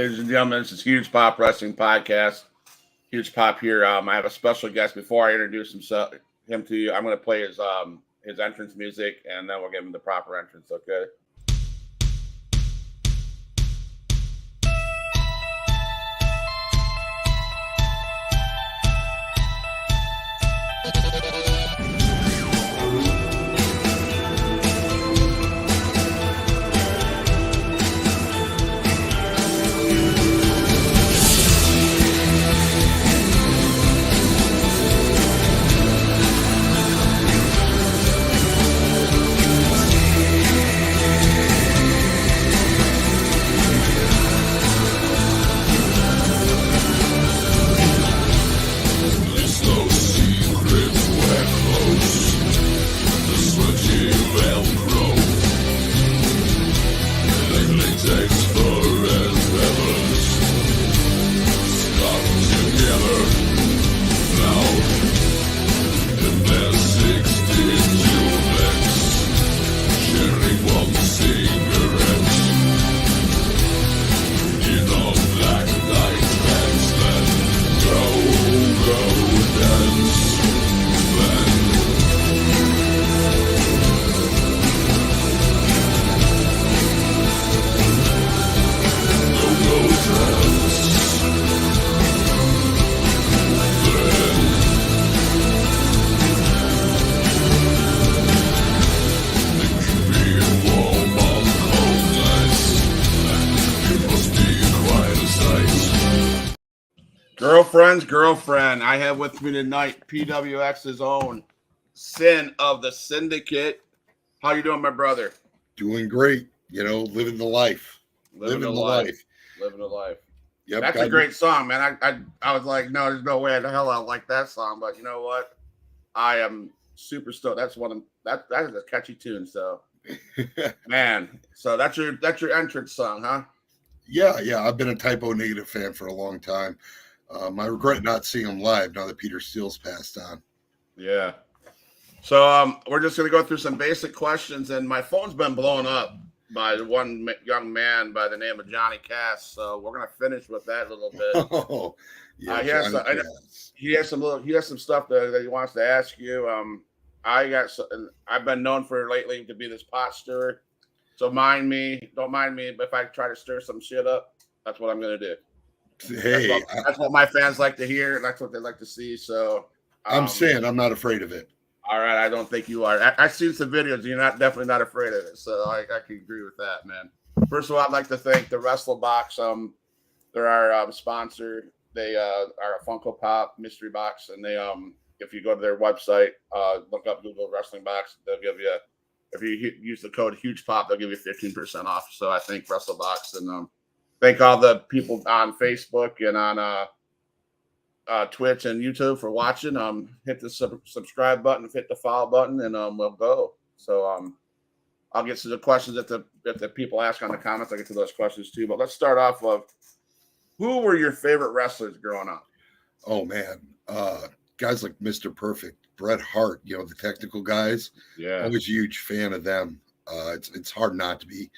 Ladies and gentlemen, this is Huge Pop Wrestling Podcast. Huge Pop here. I have a special guest. Before I introduce him to you, I'm going to play his entrance music, and then we'll give him the proper entrance, okay? Girlfriend, I have with me tonight PWX's own Syn of the Syndicate. How you doing, my brother? Doing great. You know, living the life. Living the life. Yep, that's a great song, man. I was like, no, there's no way in the hell I like that song. But you know what? I am super stoked. That is a catchy tune. So, man. So that's your entrance song, huh? Yeah. I've been a Typo Negative fan for a long time. I regret not seeing him live now that Peter Steele's passed on. Yeah. So we're just going to go through some basic questions, and my phone's been blown up by one young man by the name of Johnny Cass. So we're going to finish with that a little bit. Oh, yeah. He has some stuff that he wants to ask you. I've been known for lately to be this pot stirrer. So don't mind me. But if I try to stir some shit up, that's what I'm going to do. Hey, that's what my fans like to hear. That's what they like to see. So I'm saying I'm not afraid of it. All right, I don't think you are. I've seen some videos. You're definitely not afraid of it. So I can agree with that, man. First of all, I'd like to thank the WrestleBox. They're our sponsor. They are a Funko Pop mystery box, and they if you go to their website, look up Google Wrestling Box, they'll give you, if you use the code HugePop, they'll give you 15% off. So I thank WrestleBox, and thank all the people on Facebook and on Twitch and YouTube for watching. Hit the subscribe button, hit the follow button, and we'll go. So I'll get to the questions that the people ask on the comments. I'll get to those questions too. But let's start off with, who were your favorite wrestlers growing up? Oh man, guys like Mr. Perfect, Bret Hart, you know, the technical guys. Yeah, I was a huge fan of them. It's hard not to be.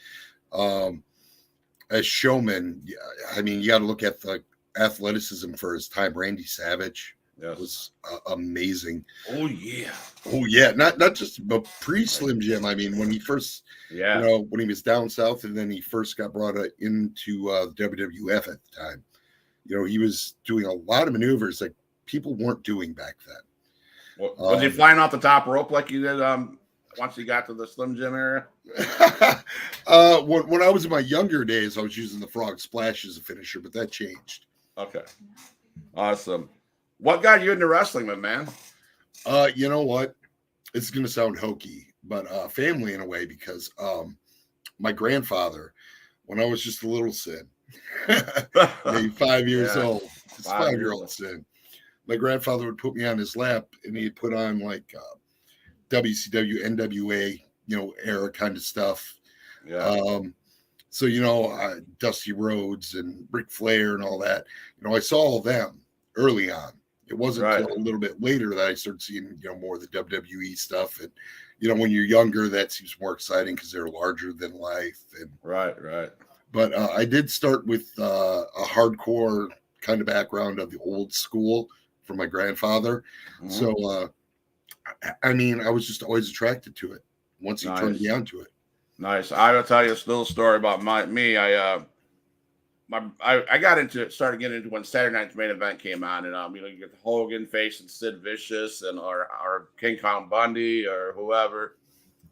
As showman, I mean, you got to look at the athleticism for his time. Randy Savage was amazing. Oh yeah. Not just pre-Slim Jim. I mean, when he first, when he was down south, and then he first got brought into WWF at the time. You know, he was doing a lot of maneuvers that people weren't doing back then. Was he flying off the top rope like you did? Once he got to the Slim Jim era? When I was in my younger days, I was using the frog splash as a finisher, but that changed. Okay. Awesome. What got you into wrestling, man? You know what? It's going to sound hokey, but family in a way, because my grandfather, when I was just a little Syn, maybe 5 years old, it's 5-year-old Syn, my grandfather would put me on his lap, and he'd put on like WCW, NWA, era kind of stuff. Yeah. So, Dusty Rhodes and Ric Flair and all that, I saw all them early on. It wasn't until a little bit later that I started seeing, more of the WWE stuff. And, when you're younger, that seems more exciting because they're larger than life. And right. But I did start with a hardcore kind of background of the old school from my grandfather. Mhm. So, I mean, I was just always attracted to it once he turned me Nice. onto it. Nice. I will tell you a little story about me. I got into it, started getting into when Saturday Night's Main Event came on, and you get Hogan facing Sid Vicious and or King Kong Bundy or whoever.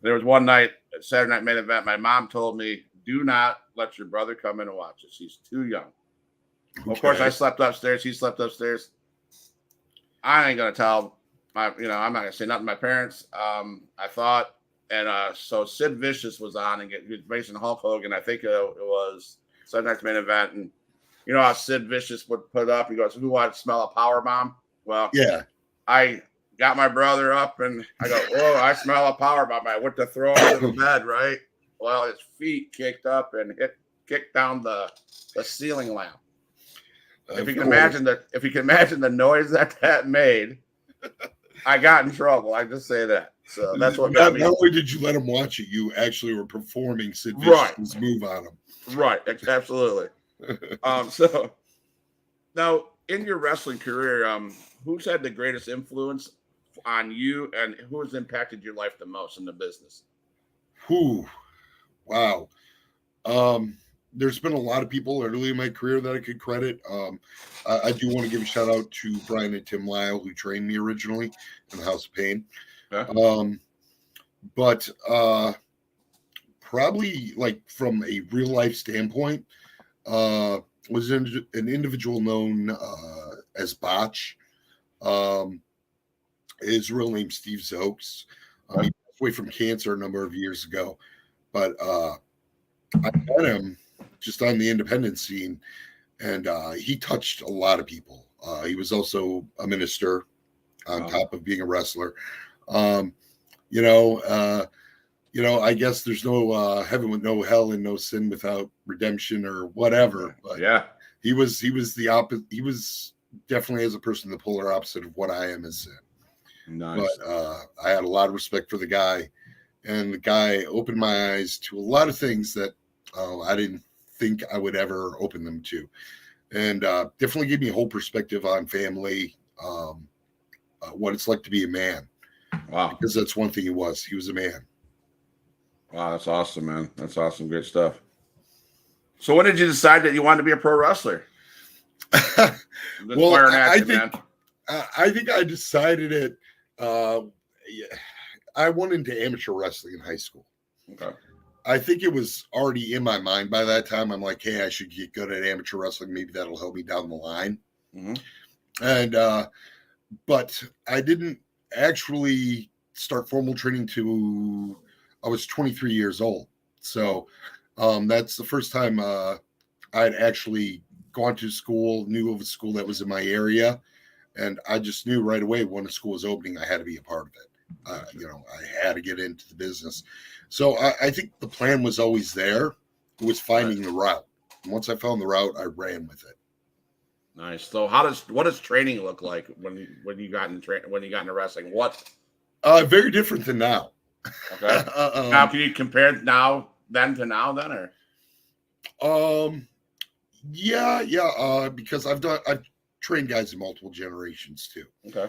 There was one night at Saturday Night Main Event, my mom told me, "Do not let your brother come in and watch this. He's too young." Of course, I Okay. slept upstairs. He slept upstairs. I ain't gonna tell I'm not gonna say nothing to my parents. I thought, and so Sid Vicious was on and he was facing Hulk Hogan. I think it was Saturday Night's Main Event, and you know how Sid Vicious would put up. He goes, "Who wants to smell a power bomb?" Well, Yeah. I got my brother up, and I go, "Whoa, I smell a power bomb." I went to throw him to the bed, right? Well, his feet kicked up and kicked down the ceiling lamp. If you can imagine the noise that made, I got in trouble. I just say that. So that's what got me. Not only did you let him watch it, you actually were performing Sid Right. Vicious's move on him. Right. Absolutely. So now in your wrestling career, who's had the greatest influence on you, and who has impacted your life the most in the business? Whew. Wow. There's been a lot of people early in my career that I could credit. I do want to give a shout out to Brian and Tim Lyle, who trained me originally in the House of Pain. Okay. But probably like from a real life standpoint, was an individual known as Botch. His real name Steve Zokes. He passed away from cancer a number of years ago, but I met him just on the independent scene, and he touched a lot of people. He was also a minister on top of being a wrestler. I guess there's no heaven with no hell and no sin without redemption or whatever. But yeah, he was the opposite. He was definitely as a person the polar opposite of what I am as Sin. Nice. But I had a lot of respect for the guy, and the guy opened my eyes to a lot of things that I didn't think I would ever open them to, and definitely gave me a whole perspective on family, what it's like to be a man. Wow. Because that's one thing he was. He was a man. Wow, that's awesome, man. That's awesome. Great stuff. So when did you decide that you wanted to be a pro wrestler? Well, I think I decided it. I went into amateur wrestling in high school. Okay. I think it was already in my mind by that time. I'm like, hey, I should get good at amateur wrestling. Maybe that'll help me down the line. Mm-hmm. And but I didn't actually start formal training till I was 23 years old. So that's the first time I'd actually gone to school, knew of a school that was in my area, and I just knew right away when the school was opening, I had to be a part of it. I had to get into the business. So I think the plan was always there. It was finding the route. And once I found the route, I ran with it. Nice. So what does training look like when you got into wrestling? What? Very different than now. Okay. Now, can you compare then to now or? Yeah. Because I've trained guys in multiple generations too. Okay.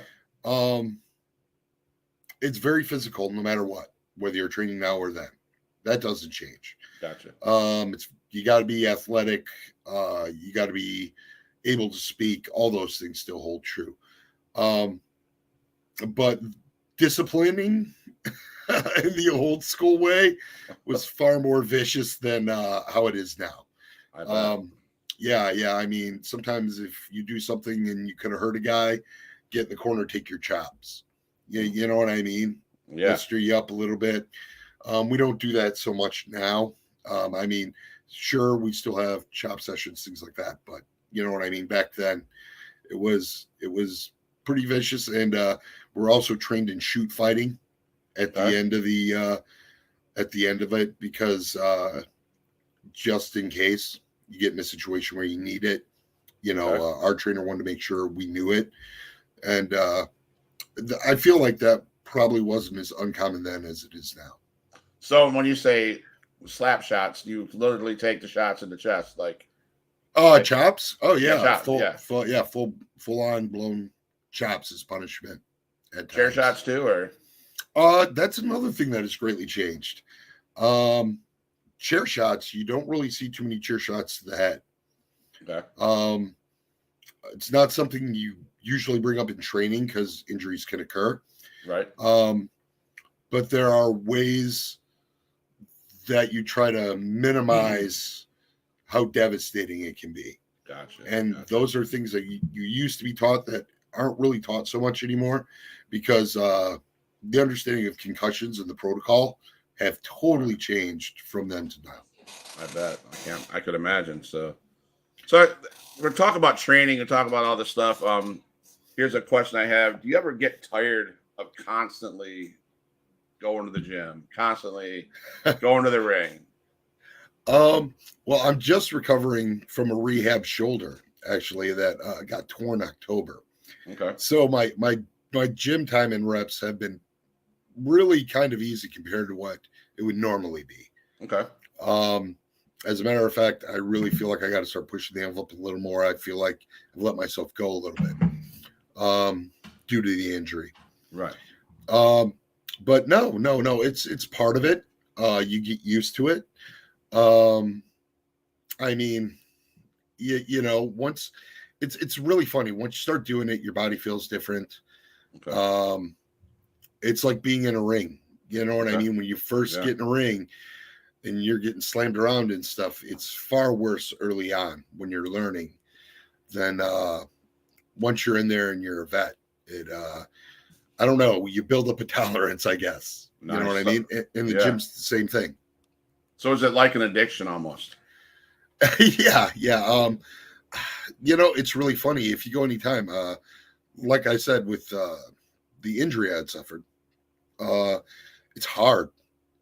It's very physical no matter what, whether you're training now or then. That doesn't change. Gotcha. You got to be athletic. You got to be able to speak. All those things still hold true. But disciplining in the old school way was far more vicious than how it is now. Yeah. I mean, sometimes if you do something and you could have hurt a guy, get in the corner, take your chops. You know what I mean? Yeah. Stir you up a little bit. We don't do that so much now. I mean, sure, we still have chop sessions, things like that, but you know what I mean? Back then, it was pretty vicious, and we're also trained in shoot fighting at the end of it because just in case you get in a situation where you need it, our trainer wanted to make sure we knew it, and I feel like that probably wasn't as uncommon then as it is now. So when you say slap shots. You literally take the shots in the chest, like Chops. Oh yeah, yeah, chops, yeah. full on blown chops as punishment at Chair times. shots too, or That's another thing that has greatly changed. Um, Chair shots, you don't really see too many chair shots to the head. okay, It's not something you usually bring up in training because injuries can occur. right? But there are ways that you try to minimize how devastating it can be. Gotcha. And those are things that you used to be taught that aren't really taught so much anymore because the understanding of concussions and the protocol have totally changed from then to now. I bet. I could imagine. So we're talking about training and talking about all this stuff. Here's a question I have: do you ever get tired of constantly going to the gym, constantly going to the ring? Well, I'm just recovering from a rehab shoulder, actually, that got torn October. Okay. So my gym time and reps have been really kind of easy compared to what it would normally be. Okay. As a matter of fact, I really feel like I got to start pushing the envelope a little more. I feel like I've let myself go a little bit due to the injury. Right. But no, it's part of it. You get used to it. I mean, you know, once it's really funny. Once you start doing it, your body feels different. Okay. It's like being in a ring. You know what I mean? When you first get in a ring and you're getting slammed around and stuff, it's far worse early on when you're learning than once you're in there and you're a vet. I don't know. You build up a tolerance, I guess. Nice. You know what I mean? And the gym's the same thing. So is it like an addiction almost? Yeah. You know, it's really funny. If you go anytime, like I said, with the injury I had suffered, it's hard.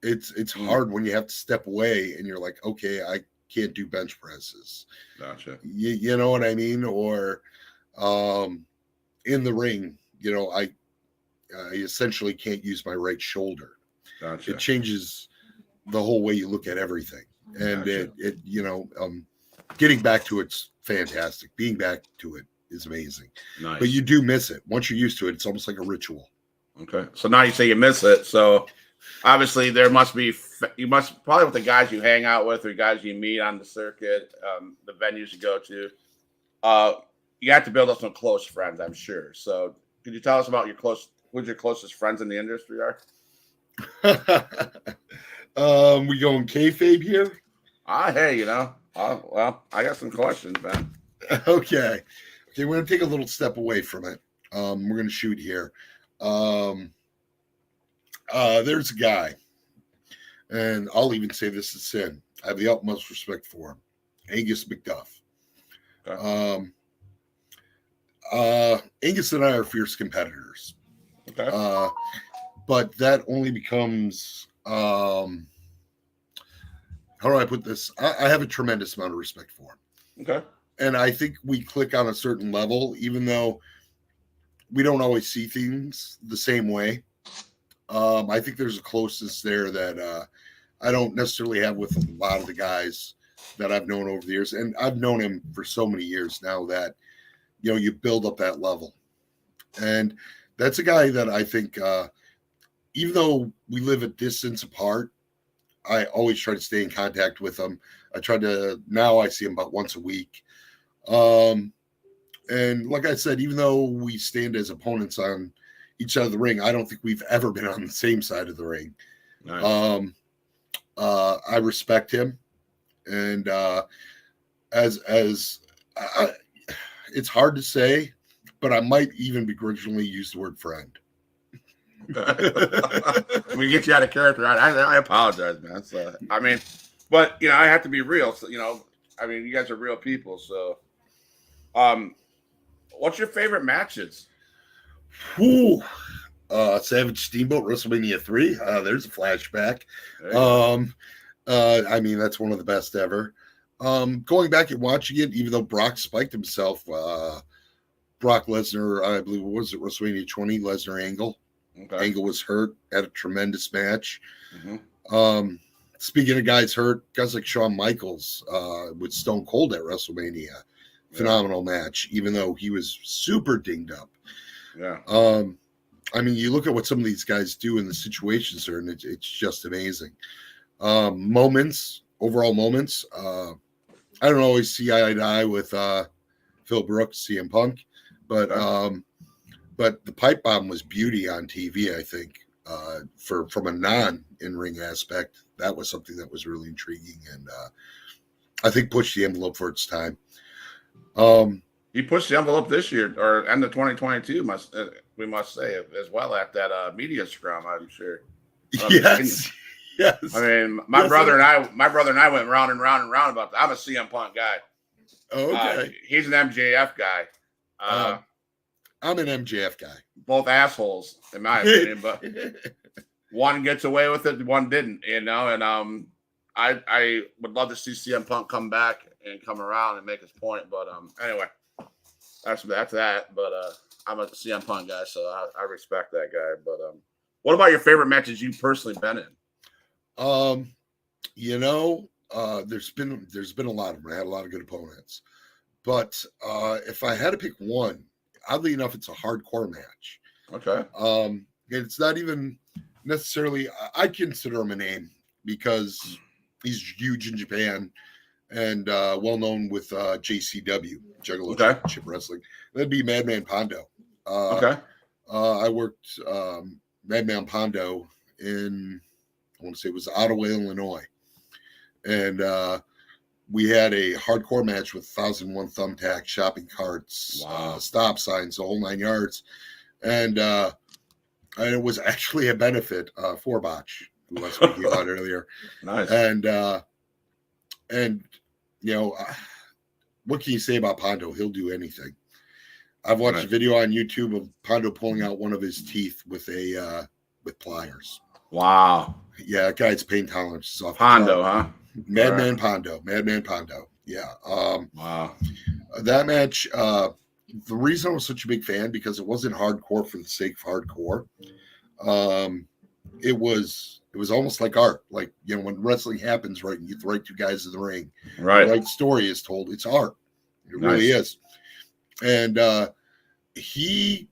It's hard when you have to step away and you're like, okay, I can't do bench presses. Gotcha. You know what I mean? Or in the ring, you know, I essentially can't use my right shoulder. Gotcha. It changes the whole way you look at everything. And it you know, getting back to it's fantastic. Being back to it is amazing. Nice. But you do miss it. Once you're used to it, it's almost like a ritual. Okay. So now you say you miss it. So obviously there must be, you must probably with the guys you hang out with or guys you meet on the circuit, the venues you go to, you have to build up some close friends, I'm sure. So could you tell us about who's your closest friends in the industry are? We going kayfabe here? Hey, you know, well, I got some questions, man. Okay, we're going to take a little step away from it. We're going to shoot here. There's a guy, and I'll even say this is Syn. I have the utmost respect for him. Angus McDuff. Okay. Angus and I are fierce competitors. Okay. But that only becomes how do I put this? I have a tremendous amount of respect for him. Okay. And I think we click on a certain level, even though we don't always see things the same way. I think there's a closeness there that I don't necessarily have with a lot of the guys that I've known over the years. And I've known him for so many years now that, you know, you build up that level. And that's a guy that I think, even though we live a distance apart, I always try to stay in contact with him. Now I see him about once a week. And like I said, even though we stand as opponents on each side of the ring, I don't think we've ever been on the same side of the ring. Nice. I respect him. And it's hard to say, but I might even begrudgingly use the word friend. We get you out of character. I apologize, man. So, I mean, but you know, I have to be real. So, you know, I mean, you guys are real people. So, what's your favorite matches? Savage Steamboat WrestleMania 3. There's a flashback. I mean, that's one of the best ever. Going back and watching it, even though Brock spiked himself, Brock Lesnar, I believe, was it WrestleMania 20? Lesnar Angle. Okay. Angle was hurt, had a tremendous match. Mm-hmm. speaking of guys hurt, guys like Shawn Michaels with Stone Cold at WrestleMania, phenomenal match, even though he was super dinged up. Yeah. I mean, you look at what some of these guys do in the situations there, and it's just amazing. Overall moments. I don't always see eye to eye with Phil Brooks, CM Punk, but the pipe bomb was beauty on TV. I think from a non-in-ring aspect, that was something that was really intriguing, and I think pushed the envelope for its time. He pushed the envelope this year, or end of 2022. We must say as well at that media scrum. I'm sure. Yes. Yes. I mean, my brother and I went round and round and round about that. I'm a CM Punk guy. Okay. He's an MJF guy. I'm an MJF guy. Both assholes, in my opinion, but one gets away with it, one didn't, And I would love to see CM Punk come back and come around and make his point. But anyway, that's that. But I'm a CM Punk guy, so I respect that guy. But what about your favorite matches you've personally been in? There's been a lot of them. I had a lot of good opponents, but if I had to pick one, oddly enough, it's a hardcore match. Okay. It's not even necessarily. I consider him a name because he's huge in Japan and well known with JCW, Juggalo Championship Wrestling. That'd be Madman Pondo. Okay. I worked Madman Pondo in, I want to say it was Ottawa, Illinois. And we had a hardcore match with 1001 thumbtacks, shopping carts, stop signs, the whole 9 yards. And it was actually a benefit for Botch, who I was speaking about earlier. Nice. And what can you say about Pondo? He'll do anything. I've watched a video on YouTube of Pondo pulling out one of his teeth with pliers. Wow. Yeah, that guy's pain tolerance is off. Pondo, huh? Madman Pondo. Yeah. Wow. That match, the reason I was such a big fan, because it wasn't hardcore for the sake of hardcore. It was almost like art. Like, when wrestling happens, right, and you get the right two guys in the ring, right, the right story is told. It's art. It really is. And he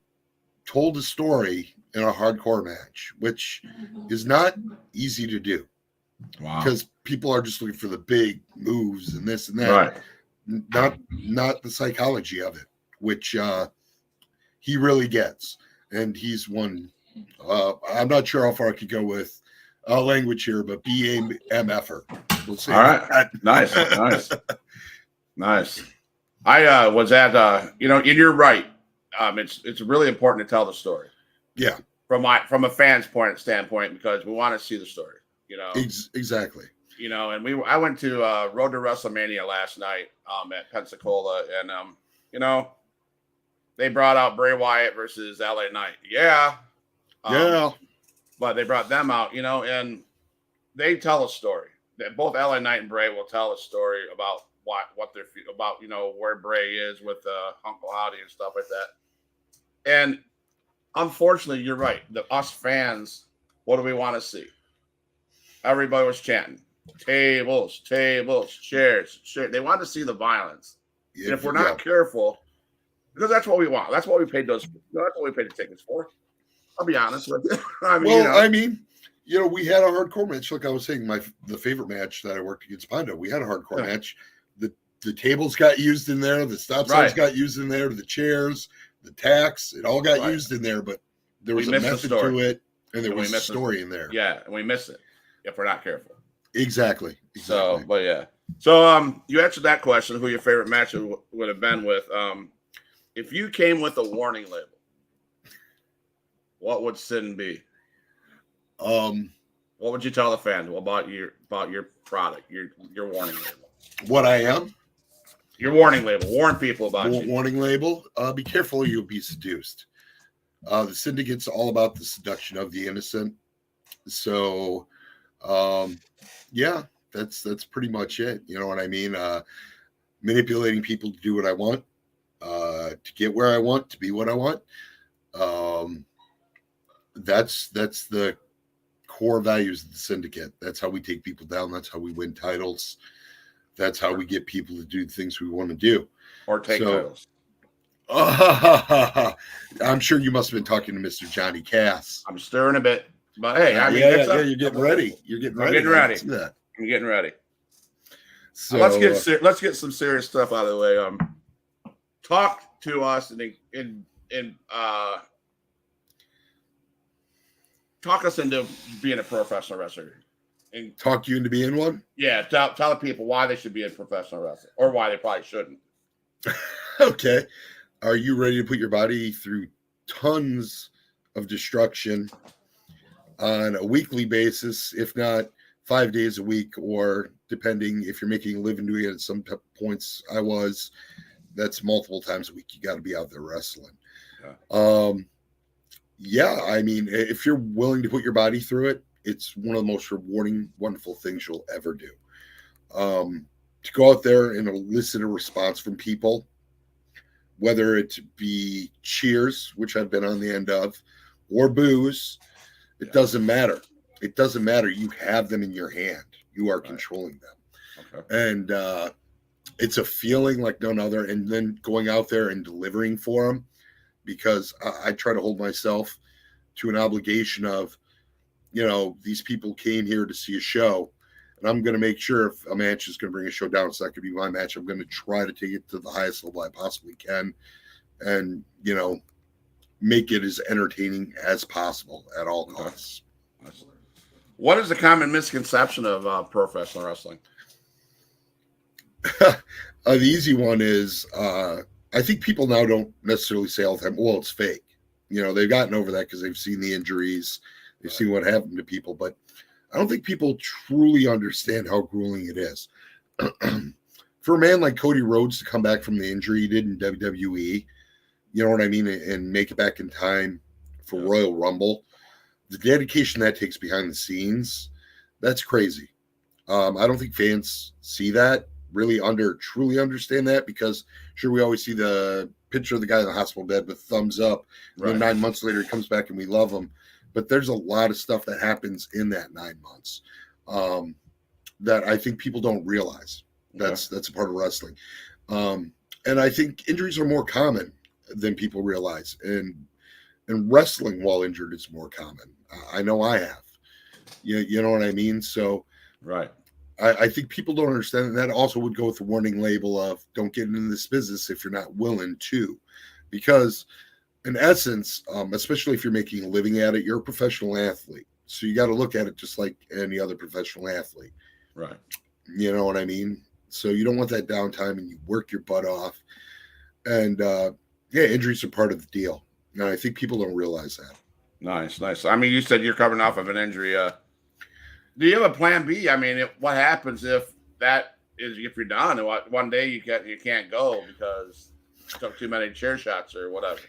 told a story in a hardcore match, which is not easy to do. Wow. Because people are just looking for the big moves and this and that. Right. Not the psychology of it, which he really gets. And he's one, I'm not sure how far I could go with language here, but BMFer. We'll see. All right. Nice. I was at, and you're right. It's really important to tell the story. Yeah. From a fan's standpoint, because we want to see the story. Exactly. And I went to Road to WrestleMania last night at Pensacola, and they brought out Bray Wyatt versus LA Knight. Yeah. But they brought them out, and they tell a story. That both LA Knight and Bray will tell a story about what they're about, where Bray is with Uncle Howdy and stuff like that. And unfortunately, you're right. Us fans, what do we want to see? Everybody was chanting tables, chairs. They want to see the violence. And if we're not careful, because that's what we want. That's what we paid that's what we paid the tickets for. I'll be honest with you. We had a hardcore match. Like I was saying, the favorite match that I worked against Pondo, we had a hardcore match. The tables got used in there. The stop signs got used in there. The chairs, the tacks, it all got used in there. But there was a method to it, and there was a story in there. Yeah, and we miss it if we're not careful. Exactly. So, but yeah. So, you answered that question, who your favorite match would have been with. If you came with a warning label, what would Syn be? What would you tell the fans about your product, your warning label? What I am? Your warning label. Warn people about you. Warning label. Be careful or you'll be seduced. The Syndicate's all about the seduction of the innocent. So, that's pretty much it. You know what I mean? Manipulating people to do what I want, to get where I want, to be what I want. That's the core values of the Syndicate. That's how we take people down. That's how we win titles. That's how we get people to do the things we want to do. Or take titles. I'm sure you must have been talking to Mr. Johnny Cass. I'm stirring a bit, but hey, I mean, you're getting ready. You're getting ready. I'm getting ready. So let's get some serious stuff out of the way. Talk to us in talk us into being a professional wrestler. And talk you into being one? Yeah, tell the people why they should be a professional wrestler or why they probably shouldn't. Okay. Are you ready to put your body through tons of destruction on a weekly basis, if not 5 days a week, or depending if you're making a living doing it at some points that's multiple times a week. You got to be out there wrestling. Yeah. I mean, if you're willing to put your body through it, it's one of the most rewarding, wonderful things you'll ever do. To go out there and elicit a response from people, whether it be cheers, which I've been on the end of, or boos, it doesn't matter. It doesn't matter. You have them in your hand. You are controlling them. Okay. And it's a feeling like none other. And then going out there and delivering for them, because I try to hold myself to an obligation of, these people came here to see a show, and I'm going to make sure if a match is going to bring a show down, it's not going to be my match. I'm going to try to take it to the highest level I possibly can and, make it as entertaining as possible at all costs. What is the common misconception of professional wrestling? The easy one is I think people now don't necessarily say all the time, well, it's fake. They've gotten over that because they've seen the injuries. They've seen what happened to people, but I don't think people truly understand how grueling it is. For a man like Cody Rhodes to come back from the injury he did in WWE, you know what I mean, and make it back in time for Royal Rumble, the dedication that takes behind the scenes, that's crazy. I don't think fans see that, really truly understand that, because sure, we always see the picture of the guy in the hospital bed with thumbs up. Right. And then 9 months later, he comes back and we love him. But there's a lot of stuff that happens in that 9 months that I think people don't realize. That's a part of wrestling. And I think injuries are more common than people realize. And wrestling while injured is more common. I know I have. You know what I mean? So right. I think people don't understand that. That also would go with the warning label of don't get into this business if you're not willing to. Because in essence, especially if you're making a living at it, you're a professional athlete. So you got to look at it just like any other professional athlete. Right. You know what I mean? So you don't want that downtime, and you work your butt off. And injuries are part of the deal. And I think people don't realize that. Nice. I mean, you said you're coming off of an injury. Do you have a plan B? I mean, what happens if you're done and one day you can't go because you took too many chair shots or whatever?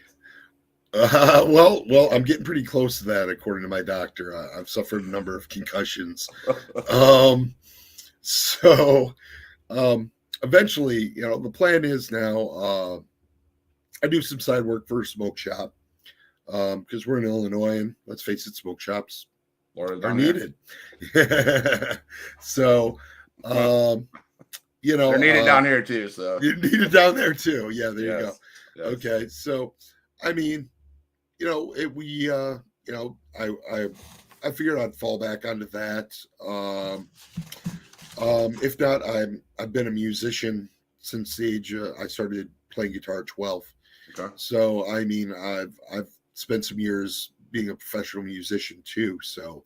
Well, I'm getting pretty close to that, according to my doctor. I've suffered a number of concussions. Eventually, the plan is now I do some side work for a smoke shop because we're in Illinois, and let's face it, smoke shops are needed. So, they're needed down here too. So you need it down there too. Yeah, there you go. Yes. Okay, so I mean, I figured I'd fall back onto that. If not, I've been a musician since the age I started playing guitar at 12. Okay. So I mean, I've spent some years being a professional musician too. So,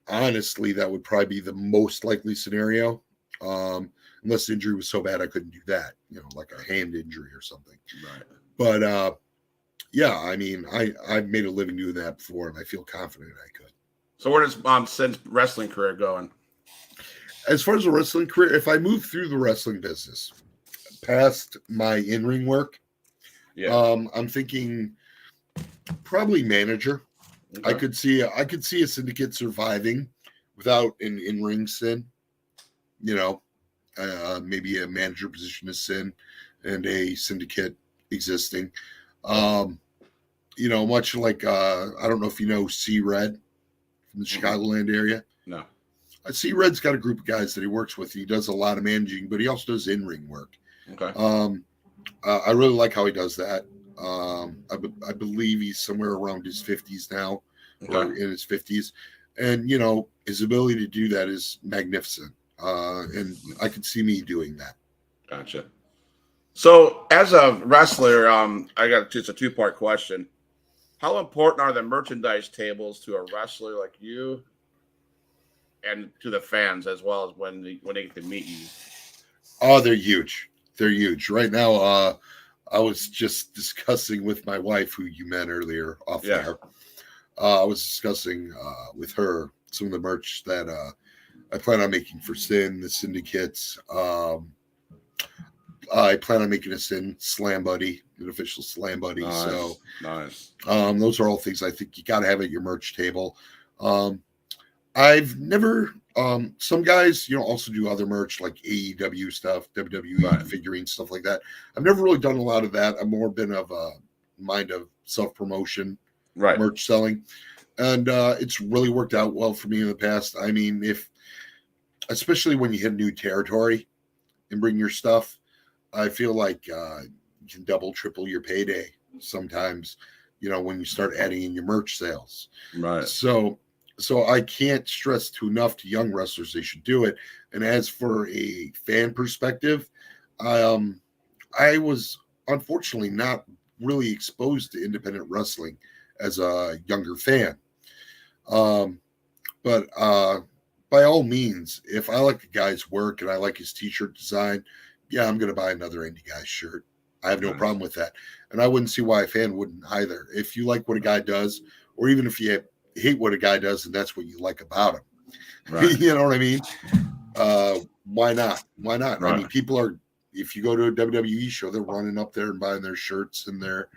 honestly, that would probably be the most likely scenario. Unless the injury was so bad I couldn't do that, like a hand injury or something. Right. But I mean, I've made a living doing that before, and I feel confident I could. So where does Syn's wrestling career going? As far as the wrestling career, if I move through the wrestling business past my in-ring work, I'm thinking probably manager. Okay. I could see a syndicate surviving without an in-ring Syn. Maybe a manager position as Syn and a syndicate existing. Much like I don't know if you know C Red. in the Chicagoland area? No. I see Red's got a group of guys that he works with. He does a lot of managing, but he also does in-ring work. Okay. I really like how he does that. I believe he's somewhere around his 50s now, or in his 50s. And, you know, his ability to do that is magnificent. And I could see me doing that. Gotcha. So as a wrestler, I got just a two-part question. How important are the merchandise tables to a wrestler like you and to the fans as well as when they get to meet you? Oh, they're huge. They're huge. Right now, I was just discussing with my wife, who you met earlier off there. I was discussing with her some of the merch that I plan on making for Syn, the Syndicates. I plan on making a Syn Slam Buddy, an official Slam Buddy. Nice. So nice. Those are all things I think you got to have at your merch table. I've never. Some guys, you know, also do other merch like AEW stuff, WWE figurines, stuff like that. I've never really done a lot of that. I've more been of a mind of self-promotion, merch selling, and it's really worked out well for me in the past. I mean, especially when you hit new territory and bring your stuff, I feel like you can double, triple your payday sometimes, you know, when you start adding in your merch sales. Right. So I can't stress to enough to young wrestlers they should do it. And as for a fan perspective, I was unfortunately not really exposed to independent wrestling as a younger fan. But by all means, if I like the guy's work and I like his t-shirt design, yeah, I'm going to buy another indie guy's shirt. I have no problem with that. And I wouldn't see why a fan wouldn't either. If you like what a guy does, or even if you hate what a guy does and that's what you like about him, you know what I mean? Why not? Why not? I mean, people are, if you go to a WWE show, they're running up there and buying their shirts and their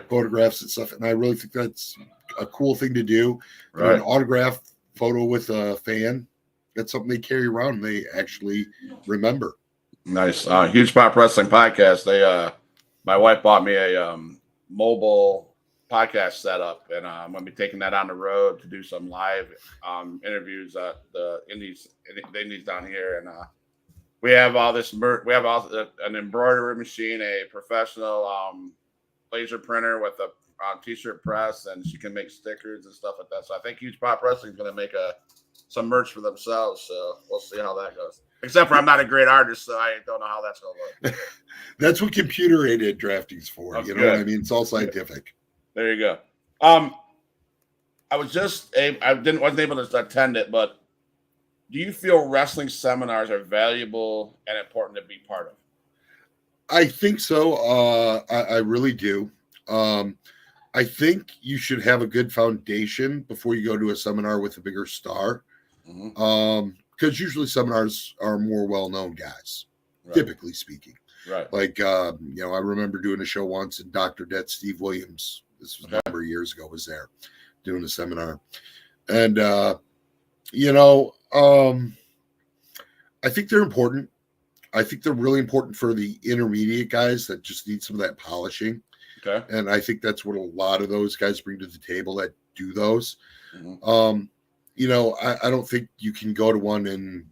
photographs and stuff. And I really think that's a cool thing to do. An autograph photo with a fan, that's something they carry around and they actually remember. Nice. Huge Pop Wrestling Podcast. My wife bought me a mobile podcast setup, and I'm going to be taking that on the road to do some live interviews at the indies down here. And we have all this merch. We have an embroidery machine, a professional laser printer with a t-shirt press, and she can make stickers and stuff like that. So I think Huge Pop Wrestling is going to make some merch for themselves. So we'll see how that goes. Except for I'm not a great artist, so I don't know how that's going to look. That's what computer-aided drafting's for. You know what I mean? It's all scientific. There you go. I wasn't able to attend it, but do you feel wrestling seminars are valuable and important to be part of? I think so. I really do. I think you should have a good foundation before you go to a seminar with a bigger star. Because usually seminars are more well-known guys, typically speaking. Right. Like, you know, I remember doing a show once and Dr. Det Steve Williams, this was a number of years ago, was there doing a seminar. And, you know, I think they're important. I think they're really important for the intermediate guys that just need some of that polishing. Okay. And I think that's what a lot of those guys bring to the table that do those. You know, I don't think you can go to one and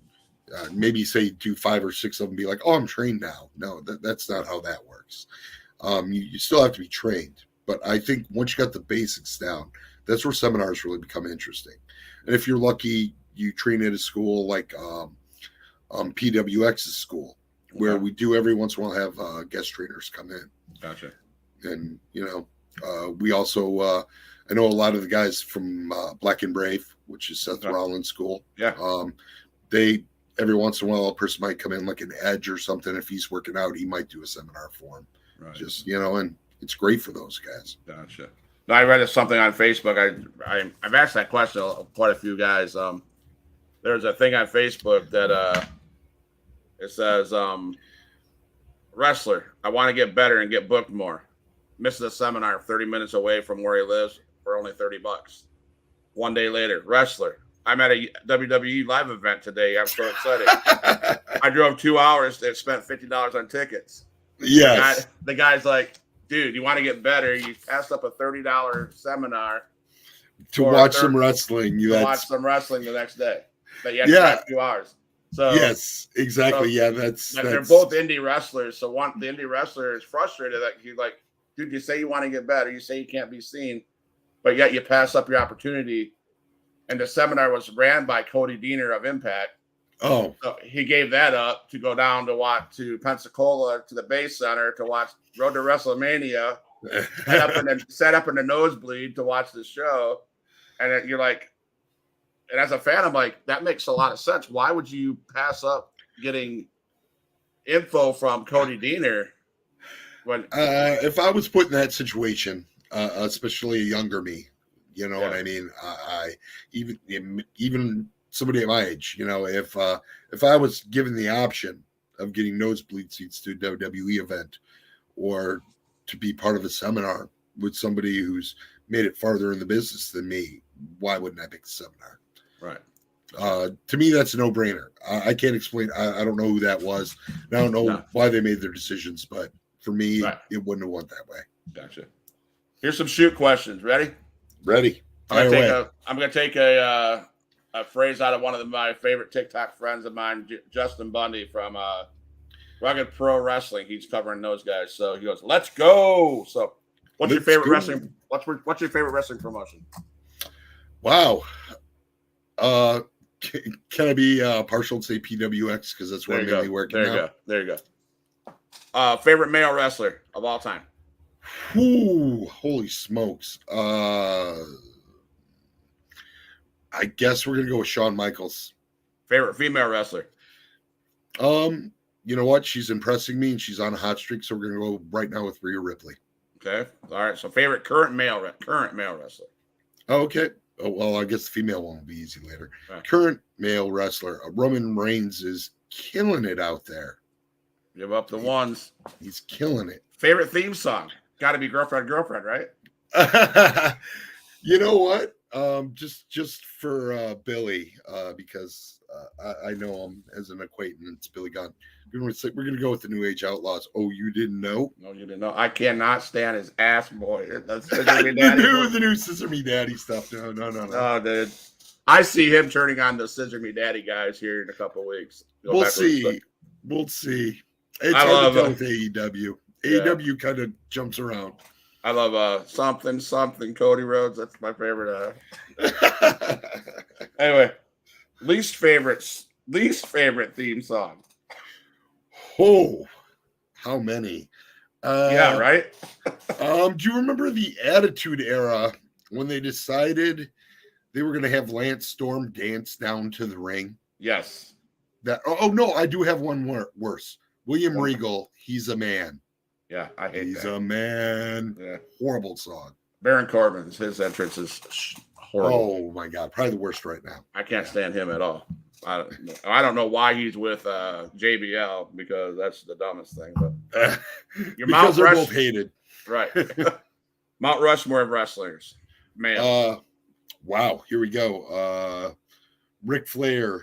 maybe say do 5 or 6 of them and be like, oh, I'm trained now. No, that's not how that works. You still have to be trained. But I think once you got the basics down, that's where seminars really become interesting. And if you're lucky, you train at a school like PWX's school, where we do every once in a while have guest trainers come in. Gotcha. And, you know, we also, I know a lot of the guys from Black and Brave, which is Seth Rollins' school. Yeah. They, every once in a while, a person might come in like an Edge or something. If he's working out, he might do a seminar for him. Right. Just, you know, and it's great for those guys. Gotcha. No, I read something on Facebook. I've asked that question to quite a few guys. There's a thing on Facebook that it says, wrestler, I want to get better and get booked more. Misses a seminar 30 minutes away from where he lives for only $30. One day later, wrestler, I'm at a WWE live event today. I'm so excited. I drove 2 hours and spent $50 on tickets. Yes. The guy's like, dude, you want to get better. You passed up a $30 seminar to watch some wrestling. Watch some wrestling the next day. But you had Yeah. 2 hours. So Yes, exactly. so yeah, that's they're both indie wrestlers. So the indie wrestler is frustrated that you like, dude, you say you want to get better, you say you can't be seen, but yet you pass up your opportunity. And the seminar was ran by Cody Deaner of Impact. Oh, so he gave that up to go down to Pensacola to the Base Center to watch Road to WrestleMania, set up in the nosebleed to watch the show. And you're like, and as a fan, I'm like, that makes a lot of sense. Why would you pass up getting info from Cody Deaner when if I was put in that situation, especially a younger me, you know what I mean? I even somebody at my age, you know, if I was given the option of getting nosebleed seats to a WWE event or to be part of a seminar with somebody who's made it farther in the business than me, why wouldn't I pick the seminar? Right. To me, that's a no-brainer. I can't explain. I don't know who that was. I don't know why they made their decisions, but for me, it wouldn't have went that way. Gotcha. Here's some shoot questions. Ready? Ready. I'm gonna take a phrase out of one of my favorite TikTok friends of mine, Justin Bundy from Rugged Pro Wrestling. He's covering those guys. So he goes, "Let's go." So, what's your favorite wrestling? What's your favorite wrestling promotion? Wow. Can I be partial to say PWX because that's where I'm mainly working now? There you go. Favorite male wrestler of all time? Ooh, holy smokes. I guess we're gonna go with Shawn Michaels. Favorite female wrestler? You know what? She's impressing me and she's on a hot streak, so we're gonna go right now with Rhea Ripley. Okay. All right. So favorite current male wrestler. Oh, okay. Oh, well, I guess the female one will be easy later. Right. Current male wrestler, Roman Reigns is killing it out there. Give up the ones. He's killing it. Favorite theme song? Got to be Girlfriend, right? You know what? Just for Billy, because I know him as an acquaintance, Billy Gunn. We're gonna go with the New Age Outlaws. Oh, you didn't know? No, you didn't know. I cannot stand his ass boy. The new Scissor Me Daddy stuff. No. Oh, dude. I see him turning on the Scissor Me Daddy guys here in a couple of weeks. We'll see. It's hard to tell with AEW. AEW kind of jumps around. I love something Cody Rhodes. That's my favorite. Anyway, least favorite theme song. Oh, how many? Yeah, right. Do you remember the Attitude Era when they decided they were going to have Lance Storm dance down to the ring? Yes. No, I do have one worse. William Regal, He's a Man. Yeah, I hate He's that. a Man. Yeah. Horrible song. Baron Corbin's, his entrance is horrible. Oh, my God. Probably the worst right now. I can't stand him at all. I don't know why he's with JBL because that's the dumbest thing. But because they're both hated. Right. Mount Rushmore of wrestlers. Man. Wow. Here we go. Ric Flair.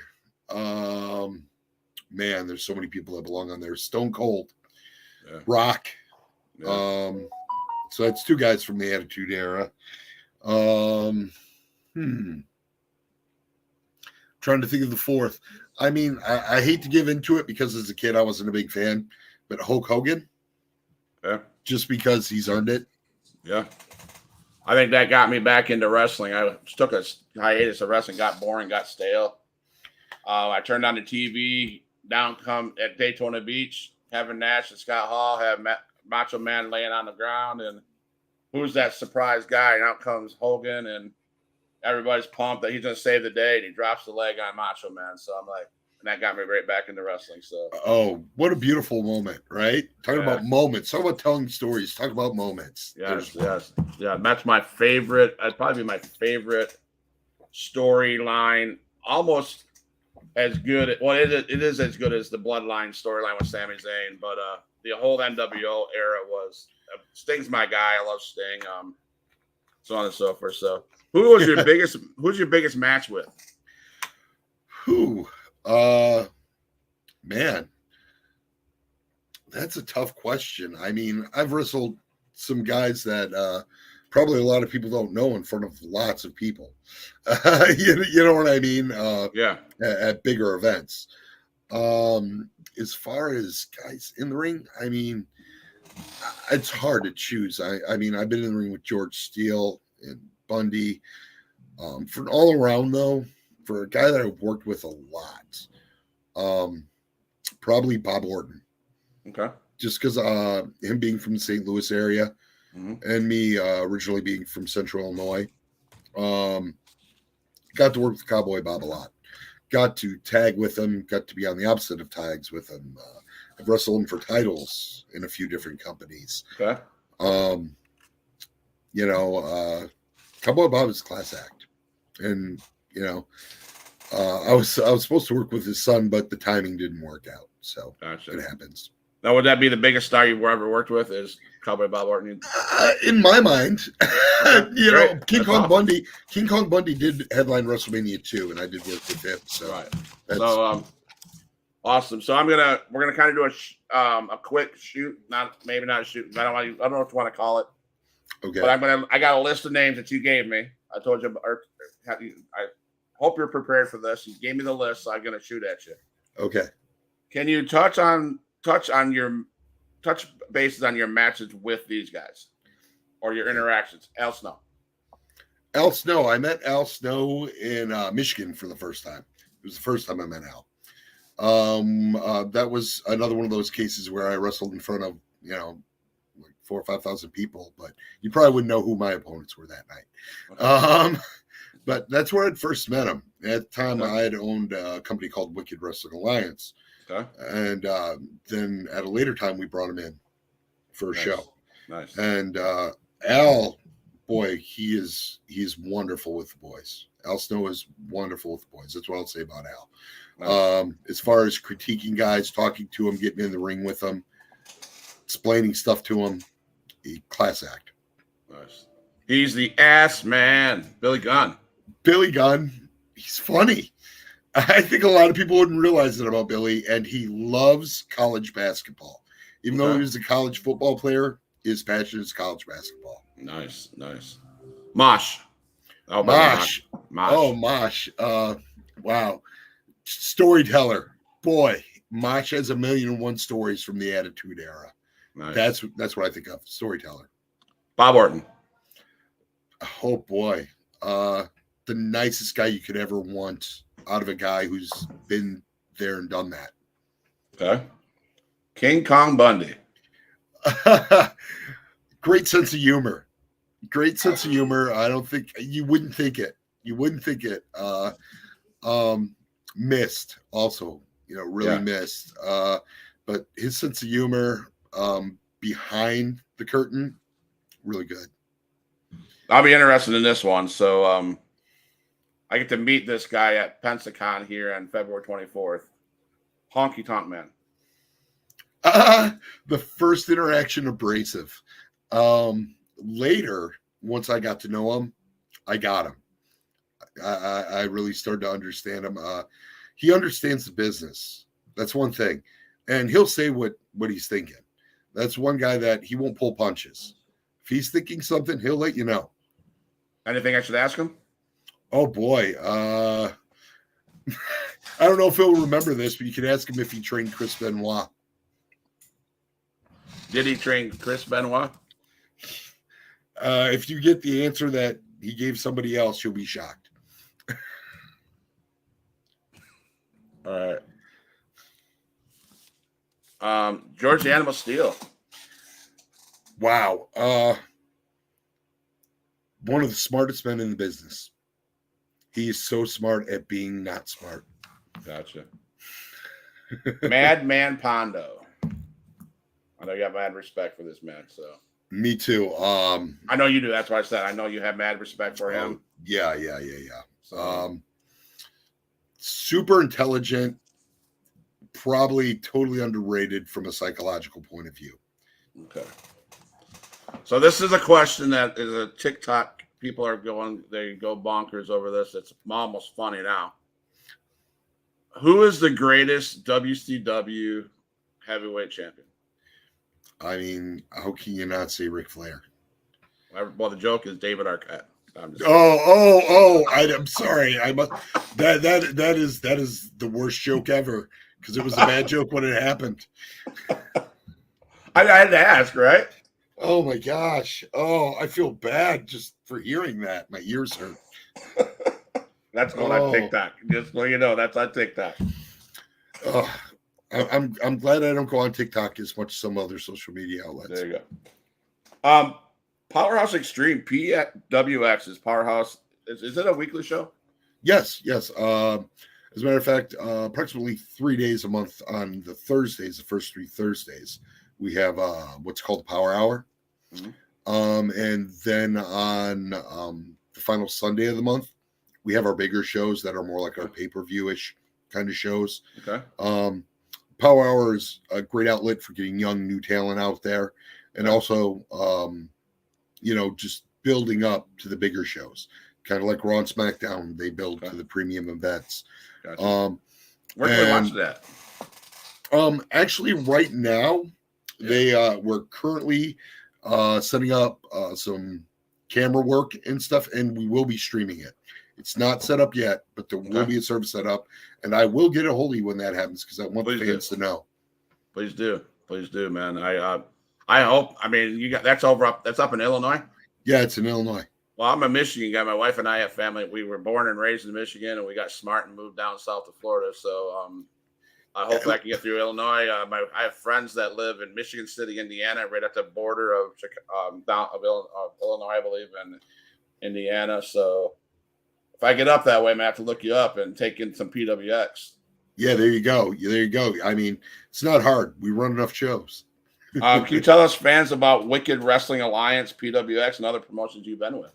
Man, there's so many people that belong on there. Stone Cold. Yeah. Rock. Yeah. So that's two guys from the Attitude Era. Trying to think of the fourth. I mean, I hate to give into it because as a kid I wasn't a big fan, but Hulk Hogan. Yeah. Just because he's earned it. Yeah. I think that got me back into wrestling. I took a hiatus of wrestling, got boring, got stale. I turned on the TV, down come at Daytona Beach, having Nash and Scott Hall have Macho Man laying on the ground, and who's that surprise guy? And out comes Hogan, and everybody's pumped that he's going to save the day, and he drops the leg on Macho Man. So I'm like, and that got me right back into wrestling. So, oh, what a beautiful moment, right? Talking about moments. Talk about telling stories. Talk about moments. Yes. Yeah, that's my favorite. That'd probably be my favorite storyline. Almost as good. Well, it is as good as the Bloodline storyline with Sami Zayn, but the whole NWO era was Sting's my guy. I love Sting. So on and so forth. So, who's your biggest match with? Man, that's a tough question. I mean, I've wrestled some guys that probably a lot of people don't know in front of lots of people. You know what I mean? Yeah. At bigger events. As far as guys in the ring, I mean, it's hard to choose. I mean, I've been in the ring with George Steele and Bundy. For an all around though, for a guy that I've worked with a lot, probably Bob Ortan. Okay. Just because him being from the St. Louis area and me originally being from Central Illinois, got to work with Cowboy Bob a lot. Got to tag with him, got to be on the opposite of tags with him. I've wrestled him for titles in a few different companies. Okay. You know, Cowboy Bob is a class act. And, you know, I was supposed to work with his son, but the timing didn't work out. So gotcha. It happens. Now, would that be the biggest star you've ever worked with? Is Cowboy Bob Orton? In my mind, you Great. know, King Kong Bundy. King Kong Bundy did headline WrestleMania 2, and I did work with him. So, right. So, awesome. So we're gonna kind of do a quick shoot, maybe not a shoot. I don't know what you want to call it. Okay. But I got a list of names that you gave me. I told you, I hope you're prepared for this. You gave me the list, so I'm gonna shoot at you. Okay. Can you touch bases on your matches with these guys or your interactions? Al Snow. Al Snow. I met Al Snow in Michigan for the first time. It was the first time I met Al. That was another one of those cases where I wrestled in front of, you know, like 4,000 or 5,000 people, but you probably wouldn't know who my opponents were that night. Okay. But that's where I'd first met him. At the time, I had owned a company called Wicked Wrestling Alliance. Okay. And then at a later time, we brought him in for a show. Nice. And Al, boy, he's wonderful with the boys. Al Snow is wonderful with the boys. That's what I'll say about Al. Nice. As far as critiquing guys, talking to them, getting in the ring with them, explaining stuff to them, a class act. Nice. He's the ass man, Billy Gunn. Billy Gunn, he's funny. I think a lot of people wouldn't realize that about Billy, and he loves college basketball. Even though he was a college football player, his passion is college basketball. Nice. Mosh. Oh, Mosh. Oh, Mosh. Wow. Storyteller. Boy, Mosh has 1,000,001 stories from the Attitude Era. Nice. That's what I think of. Storyteller. Bob Orton. Oh, boy. The nicest guy you could ever want out of a guy who's been there and done that. Okay. King Kong Bundy. Great sense of humor. Great sense of humor. I don't think you wouldn't think it. Missed also, you know, really missed. But his sense of humor behind the curtain, really good. I'll be interested in this one. So I get to meet this guy at Pensacon here on February 24th. Honky Tonk Man. The first interaction, abrasive. Later, once I got to know him, I got him. I really started to understand him. He understands the business. That's one thing. And he'll say what he's thinking. That's one guy that he won't pull punches. If he's thinking something, he'll let you know. Anything I should ask him? Oh, boy. I don't know if he'll remember this, but you can ask him if he trained Chris Benoit. Did he train Chris Benoit? If you get the answer that he gave somebody else, you'll be shocked. All right. George The Animal Steele. Wow. One of the smartest men in the business. He is so smart at being not smart. Gotcha. Madman Pondo. I know you have mad respect for this man, so. Me too. I know you do. That's why I said I know you have mad respect for him. Yeah. Super intelligent, probably totally underrated from a psychological point of view. Okay. So this is a question that is a TikTok. People are they go bonkers over this. It's almost funny now. Who is the greatest WCW heavyweight champion? I mean, how can you not say Ric Flair? Well, the joke is David Arquette. I'm sorry. I must. That is the worst joke ever because it was a bad joke when it happened. I had to ask, right? Oh my gosh. Oh, I feel bad just for hearing that. My ears hurt. That's on TikTok. Just so you know, that's on TikTok. Oh, I'm glad I don't go on TikTok as much as some other social media outlets. There you go. Powerhouse Extreme PWX is Powerhouse. Is it a weekly show? Yes. As a matter of fact, approximately 3 days a month on the Thursdays, the first 3 Thursdays, we have what's called the Power Hour. Mm-hmm. And then on the final Sunday of the month, we have our bigger shows that are more like our pay-per-view-ish kind of shows. Okay. Power Hour is a great outlet for getting young, new talent out there. And also, just building up to the bigger shows. Kind of like Raw and SmackDown, they build to the premium events. Gotcha. Where can we watch that? Actually, right now, we're currently setting up some camera work and stuff, and we will be streaming it. It's not set up yet, but there will be a service set up, and I will get a hold of you when that happens because I want the fans to know. Please do, man. I hope. I mean, that's up in Illinois. Yeah, it's in Illinois. Well, I'm a Michigan guy. My wife and I have family. We were born and raised in Michigan, and we got smart and moved down south to Florida. So I hope I can get through Illinois. I have friends that live in Michigan City, Indiana, right at the border of Illinois, I believe, and Indiana. So if I get up that way, I'm gonna have to look you up and take in some PWX. Yeah, there you go. I mean, it's not hard. We run enough shows. Can you tell us, fans, about Wicked Wrestling Alliance, PWX, and other promotions you've been with?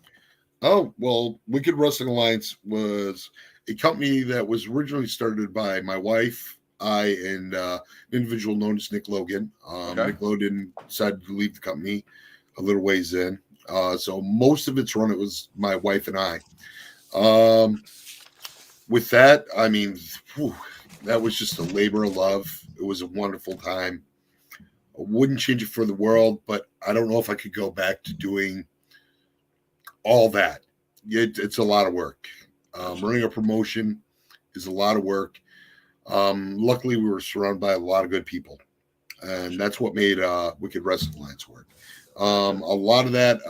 Oh, well, Wicked Wrestling Alliance was a company that was originally started by my wife, I, and an individual known as Nick Logan. Nick Logan decided to leave the company a little ways in. So most of its run, it was my wife and I. With that, I mean, that was just a labor of love. It was a wonderful time. I wouldn't change it for the world, but I don't know if I could go back to doing all that. It's a lot of work. Running a promotion is a lot of work. Luckily, we were surrounded by a lot of good people, and that's what made Wicked Wrestling Alliance work. A lot of that,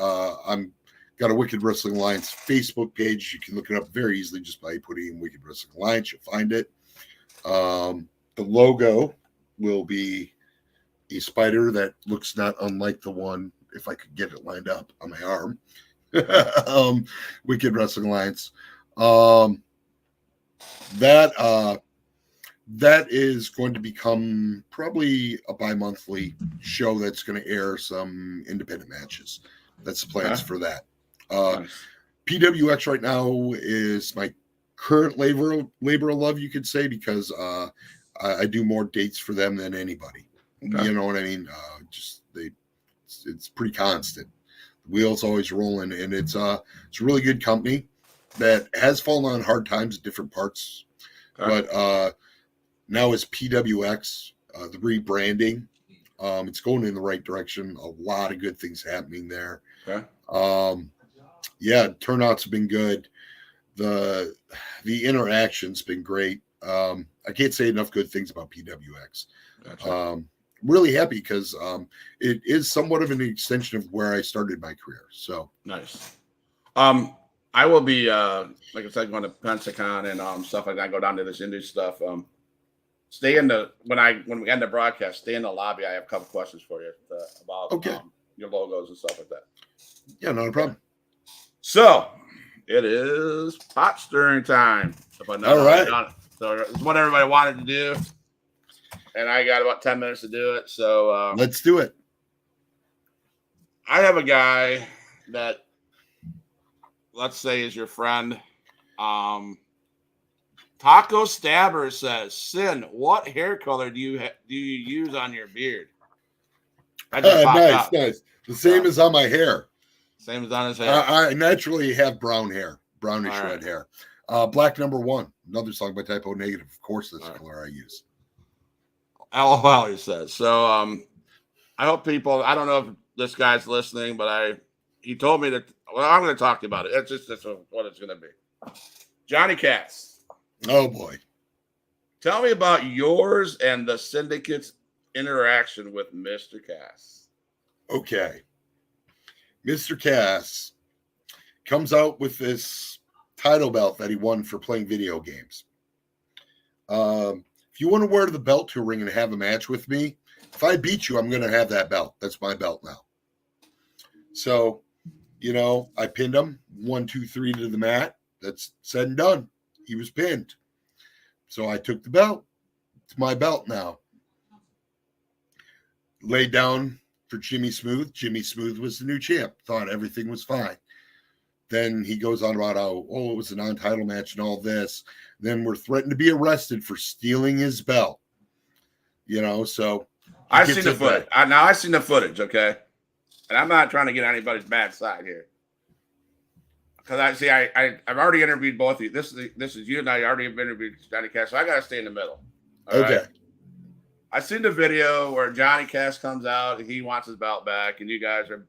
I'm got a Wicked Wrestling Alliance Facebook page. You can look it up very easily just by putting in Wicked Wrestling Alliance. You'll find it. The logo will be a spider that looks not unlike the one, if I could get it lined up on my arm. Wicked Wrestling Alliance. That is going to become probably a bi-monthly show that's going to air some independent matches. That's the plans for that. Nice. PWX right now is my current labor of love, you could say, because I do more dates for them than anybody. Okay. You know what I mean? It's pretty constant. The wheel's always rolling, and it's a really good company that has fallen on hard times at different parts. Okay. But now as PWX, the rebranding, it's going in the right direction. A lot of good things happening there. Okay. Turnouts have been good. The interaction's been great. I can't say enough good things about PWX. Gotcha. Really happy because it is somewhat of an extension of where I started my career. So nice. I will be like I said, going to Pensacon and stuff like that. Go down to this indie stuff. Stay in the when we end the broadcast. Stay in the lobby. I have a couple questions for you about your logos and stuff like that. Yeah, not a problem. So it is pot stirring time. All right. So it's what everybody wanted to do. And I got about 10 minutes to do it. So let's do it. I have a guy that, let's say, is your friend. Taco Stabber says, Syn, what hair color do you use on your beard? Nice. The same as on my hair. Same as on his hair. I naturally have brown hair, brownish red hair. Black number 1, another song by Typo Negative. Of course, that's the color I use. LOL, he says. So I hope people, I don't know if this guy's listening, but he told me that. Well, I'm going to talk to you about it. That's what it's going to be. Johnny Cass. Oh boy. Tell me about yours and the Syndicate's interaction with Mr. Cass. Okay. Mr. Cass comes out with this title belt that he won for playing video games. If you want to wear the belt to a ring and have a match with me, if I beat you, I'm going to have that belt. That's my belt now. So, I pinned him 1, 2, 3 to the mat. That's said and done. He was pinned. So I took the belt. It's my belt now. Laid down for Jimmy Smooth. Jimmy Smooth was the new champ. Thought everything was fine. Then he goes on about how, it was a non-title match and all this. Then we're threatened to be arrested for stealing his belt. So I've seen the footage. I've seen the footage, okay? And I'm not trying to get anybody's bad side here. Because I've already interviewed both of you. This is you and I already have interviewed Johnny Cass, so I got to stay in the middle. Okay. Right? I seen the video where Johnny Cass comes out and he wants his belt back, and you guys are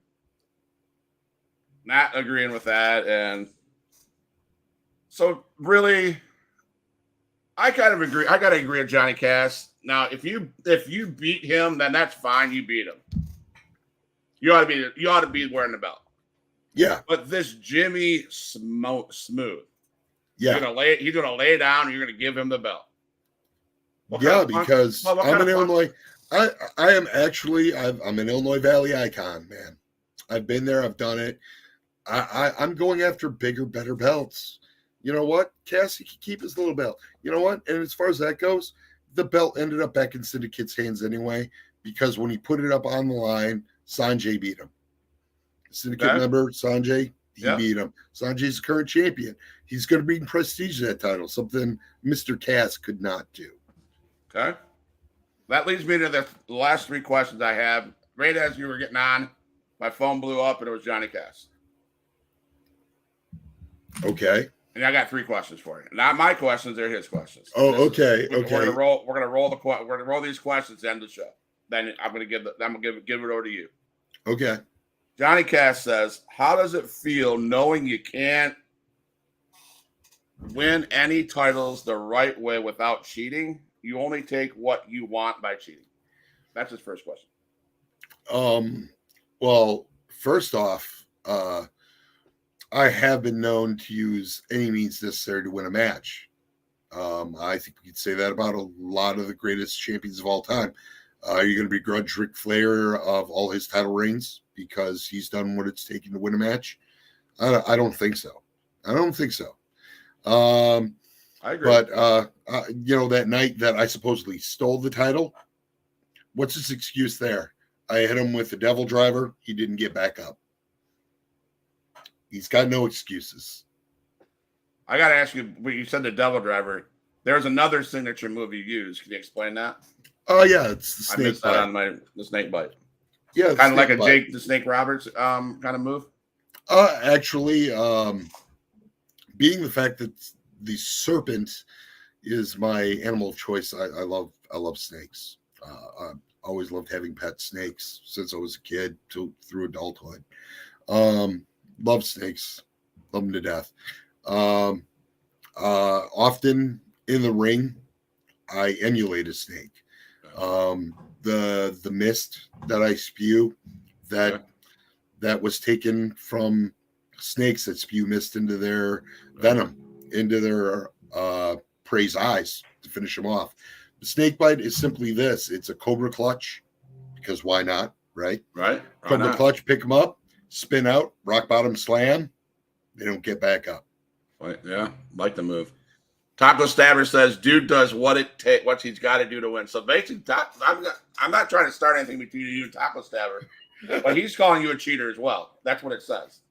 not agreeing with that. And so really, I kind of agree. I got to agree with Johnny Cass. Now, if you beat him, then that's fine. You beat him. You ought to be wearing the belt. Yeah. But this Jimmy Smooth. Yeah. He's gonna lay down and you're gonna give him the belt. Because I'm an Illinois. I'm an Illinois Valley icon, man. I've been there, I've done it. I'm going after bigger, better belts. You know what? Cassie can keep his little belt. You know what? And as far as that goes, the belt ended up back in Syndicate's hands anyway, because when he put it up on the line, Sanjay beat him. Syndicate member, Sanjay, he beat him. Sanjay's the current champion. He's going to bring prestige to that title, something Mr. Cass could not do. Okay. That leads me to the last 3 questions I have. Right as you were getting on, my phone blew up and it was Johnny Cass. Okay. And I got 3 questions for you. Not my questions, they're his questions. Okay. We're gonna roll these questions to end the show. Then I'm gonna give it over to you. Okay. Johnny Cass says, how does it feel knowing you can't win any titles the right way without cheating? You only take what you want by cheating. That's his first question. Well, first off, I have been known to use any means necessary to win a match. I think we could say that about a lot of the greatest champions of all time. Are you going to begrudge Ric Flair of all his title reigns because he's done what it's taken to win a match? I don't think so. I agree. But that night that I supposedly stole the title, what's his excuse there? I hit him with the devil driver. He didn't get back up. He's got no excuses. I got to ask you, when you said the devil driver, there's another signature move you use. Can you explain that? Oh, yeah, it's the snake bite. I missed that on the snake bite. Yeah, kind of like a Jake the Snake Roberts kind of move. Actually, being the fact that the serpent is my animal of choice, I love snakes. I always loved having pet snakes since I was a kid through adulthood. Love snakes, love them to death. Often in the ring, I emulate a snake. The mist that I spew, that was taken from snakes that spew mist into their venom, into their prey's eyes to finish them off. The snake bite is simply this: it's a cobra clutch, because why not, right? Right. Cobra clutch, pick them up, spin out, rock bottom slam. They don't get back up. Right. Yeah, like the move. Taco Stabber says, "Dude does what he's got to do to win." So basically, I'm not trying to start anything between you and Taco Stabber, but he's calling you a cheater as well. That's what it says.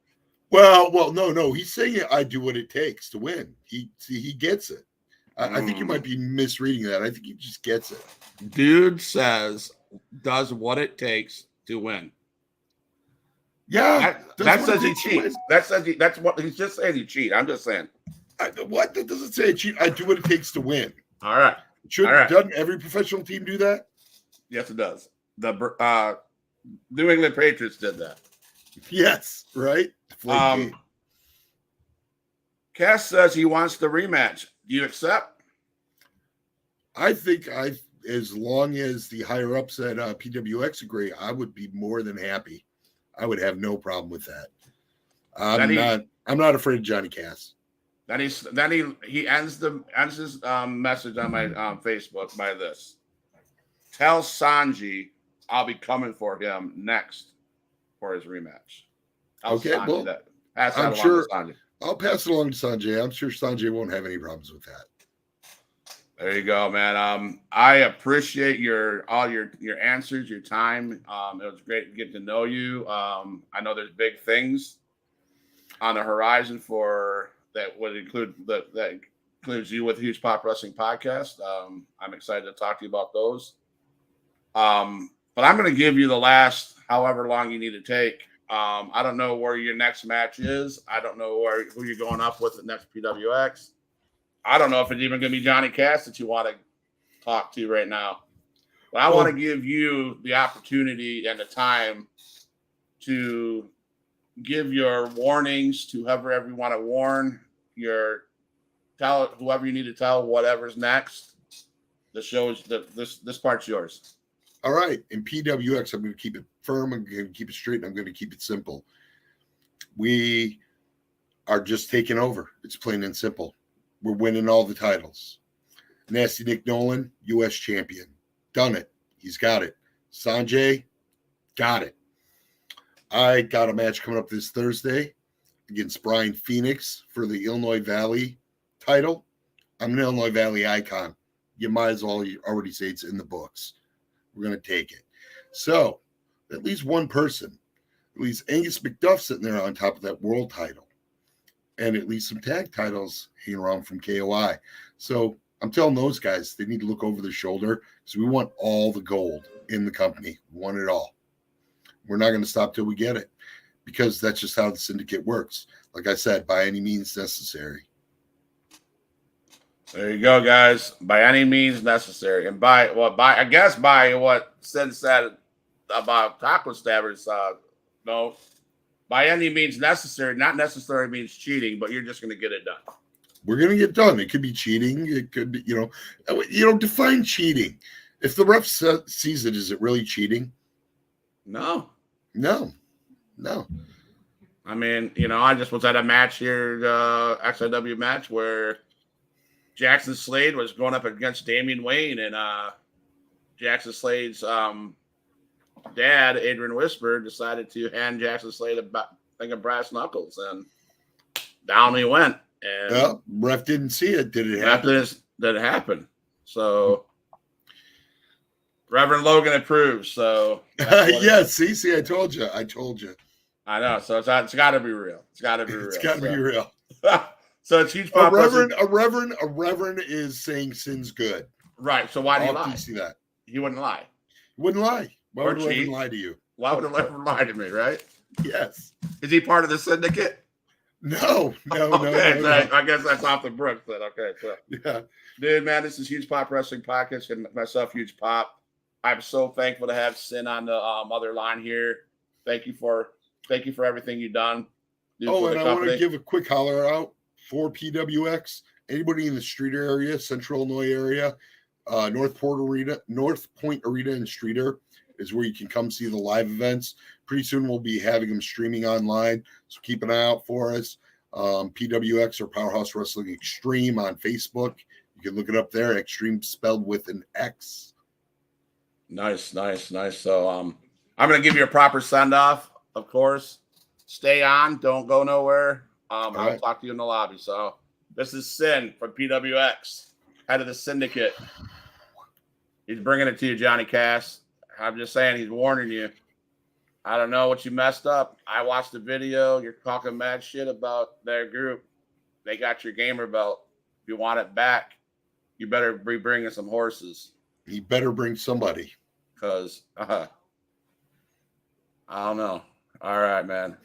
Well, no. He's saying I do what it takes to win. He gets it. I think you might be misreading that. I think he just gets it. Dude does what it takes to win. Yeah, that says he cheats. That's what he's just saying. He cheat. I'm just saying. What? That doesn't say I cheat. I do what it takes to win. All right. Doesn't every professional team do that? Yes, it does. The New England Patriots did that. Yes, right. Deflategate. Cass says he wants the rematch. Do you accept? I think as long as the higher ups at PWX agree, I would be more than happy. I would have no problem with that. I'm not afraid of Johnny Cass. Then he ends his message on my Facebook by this: tell Sanji I'll be coming for him next for his rematch. Okay, Sanji well, that. Pass that I'm along sure to Sanji. I'll pass it along to Sanjay. I'm sure Sanjay won't have any problems with that. There you go, man. I appreciate all your answers, your time. It was great to get to know you. I know there's big things on the horizon for that would include that includes you with Huge Pop Wrestling Podcast. I'm excited to talk to you about those. But I'm going to give you the last however long you need to take. I don't know where your next match is. I don't know who you're going up with at next PWX. I don't know if it's even going to be Johnny Cass that you want to talk to right now. But I want to give you the opportunity and the time to give your warnings to whoever you want to warn, tell whoever you need to tell whatever's next. The show is this part's yours. All right. In PWX, I'm going to keep it firm. I'm going to keep it straight. And I'm going to keep it simple. We are just taking over. It's plain and simple. We're winning all the titles. Nasty Nick Nolan, U.S. champion. Done it. He's got it. Sanjay, got it. I got a match coming up this Thursday against Brian Phoenix for the Illinois Valley title. I'm an Illinois Valley icon. You might as well already say it's in the books. We're going to take it. So, at least one person, at least Angus McDuff sitting there on top of that world title. And at least some tag titles hanging around from KOI. So, I'm telling those guys they need to look over their shoulder because we want all the gold in the company. We want it all. We're not going to stop till we get it because that's just how the syndicate works. Like I said, by any means necessary. There you go, guys. By any means necessary, and by what Syns said about taco stabbers. No, by any means necessary. Not necessary means cheating, but you're just going to get it done. We're going to get done. It could be cheating. It could be, define cheating. If the ref sees it, is it really cheating? No. I mean, I just was at a match here, XIW match where Jackson Slade was going up against Damian Wayne, and Jackson Slade's dad, Adrian Whisper, decided to hand Jackson Slade a thing of brass knuckles, and down he went. And ref didn't see it. Did it happen? Did it happen? So Reverend Logan approves. So yeah, see, I told you. I know. So it's got to be real. It's got to be real. It's got to be real. So it's Huge Pop. A reverend is saying Syn's good. Right. So why do you lie? You see that? He wouldn't lie. Wouldn't lie. Why would a reverend lie to you? Why would a reverend lie to me? Right? Yes. Is he part of the syndicate? No. Okay, no. I guess that's off the Brooks then. Okay, so yeah, dude, man, this is Huge Pop Wrestling Podcast and myself, Huge Pop. I'm so thankful to have Syn on the other line here. Thank you for everything you've done. And I want to give a quick holler out for PWX. Anybody in the Streeter area, Central Illinois area, North Point Arena and Streeter is where you can come see the live events. Pretty soon we'll be having them streaming online, so keep an eye out for us. PWX or Powerhouse Wrestling Extreme on Facebook. You can look it up there. Extreme spelled with an X. Nice. So I'm going to give you a proper send off. Of course, stay on. Don't go nowhere. I'll talk to you in the lobby. So this is Syn from PWX, head of the syndicate. He's bringing it to you, Johnny Cass. I'm just saying, he's warning you. I don't know what you messed up. I watched the video. You're talking mad shit about their group. They got your gamer belt. If you want it back, you better be bringing some horses. You better bring somebody. Because, I don't know. All right, man.